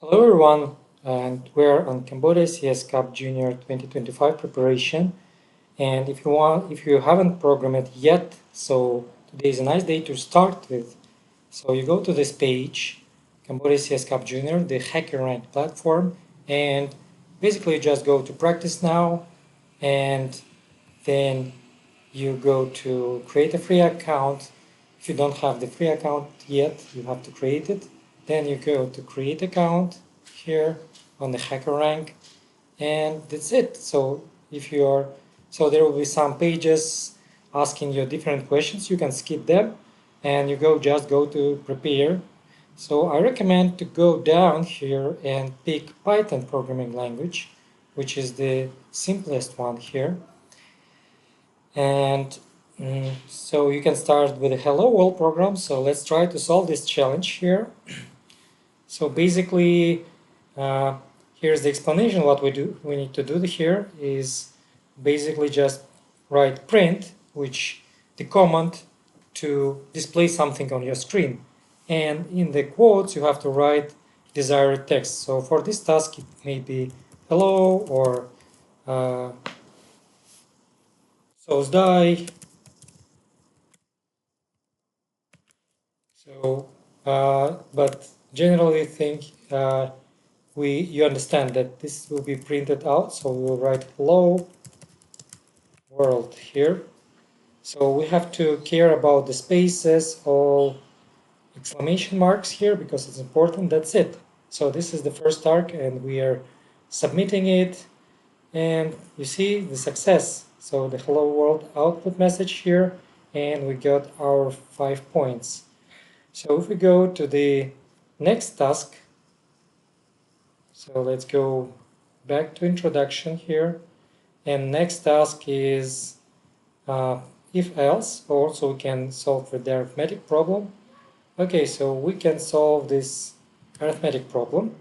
Hello everyone, and we're on Cambodia CS Cup Junior 2025 preparation. And if you haven't programmed yet, so today is a nice day to start with. So you go to this page, Cambodia CS Cup Junior, the HackerRank platform, and basically you just go to practice now, and then you go to create a free account. If you don't have the free account yet, you have to create it. Then you go to create account here on the HackerRank, and that's it. So there will be some pages asking you different questions. You can skip them, and just go to prepare. So I recommend to go down here and pick Python programming language, which is the simplest one here. And so you can start with a hello world program. So let's try to solve this challenge here. So basically, here's the explanation. What we need to do here is basically just write print, which the command to display something on your screen. And in the quotes, you have to write desired text. So for this task, it may be hello or so's die. So, but generally think you understand that this will be printed out. So we will write hello world here. So we have to care about the spaces, all exclamation marks here because it's important. That's it. So this is the first arc and we are submitting it. And you see the success. So the hello world output message here, and we got our 5 points. So if we go to the next task, so let's go back to introduction here, and next task is if else. Also we can solve with the arithmetic problem. Okay, so we can solve this arithmetic problem,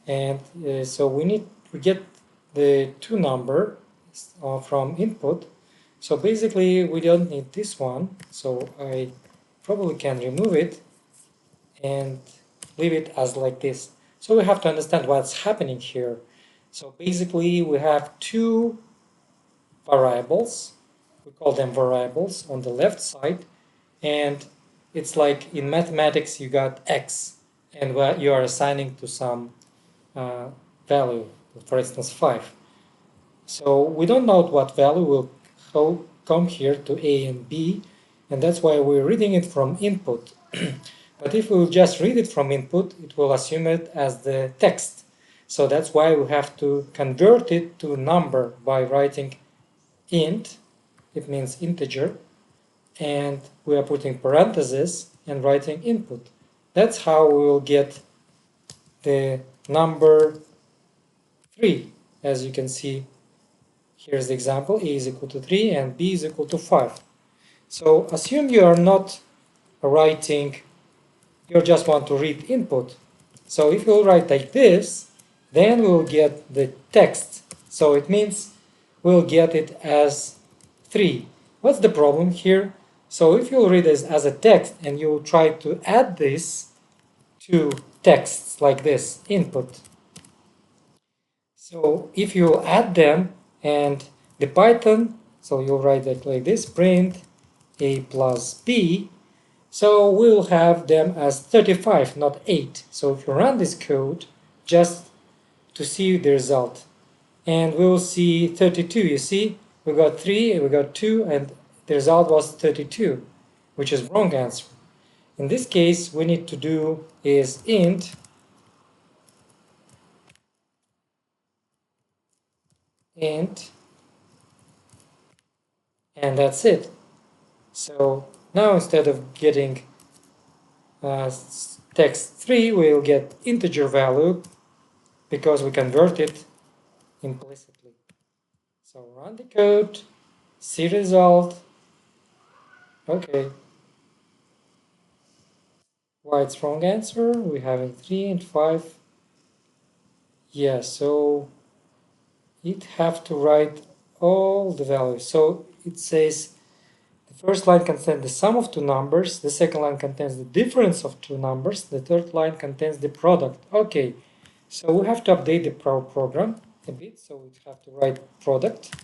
and so we get the two number from input. So basically we don't need this one, so I probably can remove it and leave it as like this. So we have to understand what's happening here. So basically we have two variables, we call them variables on the left side, and it's like in mathematics you got x and what you are assigning to some value, for instance 5. So we don't know what value will come here to a and b, and that's why we're reading it from input. But if we will just read it from input, it will assume it as the text. So that's why we have to convert it to number by writing int, it means integer, and we are putting parentheses and writing input. That's how we will get the number 3. As you can see, here's the example, a is equal to 3 and b is equal to 5. So assume you are not writing, you just want to read input. So if we'll write like this, then we'll get the text. So it means we'll get it as 3. What's the problem here? So if you'll read this as a text and you'll try to add this to texts like this, input. So if you add them and the Python, so you'll write it like this, print a plus b, so we'll have them as 35, not 8. So if you run this code just to see the result, and we'll see 32, you see, we got 3, we got 2, and the result was 32, which is wrong answer. In this case, we need to do is int and that's it. So now instead of getting text 3, we'll get integer value because we convert it implicitly. So run the code, see result. Okay. Why it's wrong answer? We have 3 and 5. Yeah, so it have to write all the values. So it says the first line contains the sum of two numbers, the second line contains the difference of two numbers, the third line contains the product. Okay, So we have to update the program a bit. So we have to write product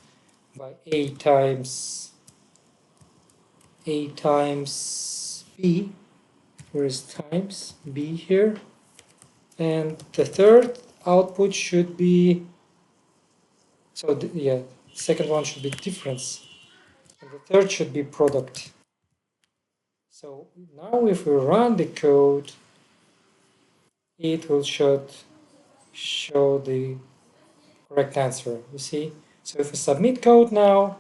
by a times b. Where is times b here? And the third output should be, so yeah, second one should be difference, and the third should be product. So now if we run the code, it will show the correct answer, you see. So if we submit code now,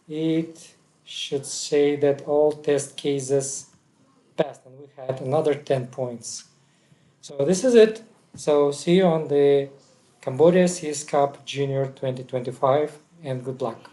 it should say that all test cases passed, and we had another 10 points. So this is it. So see you on the Cambodia CS Cup Junior 2025, and good luck.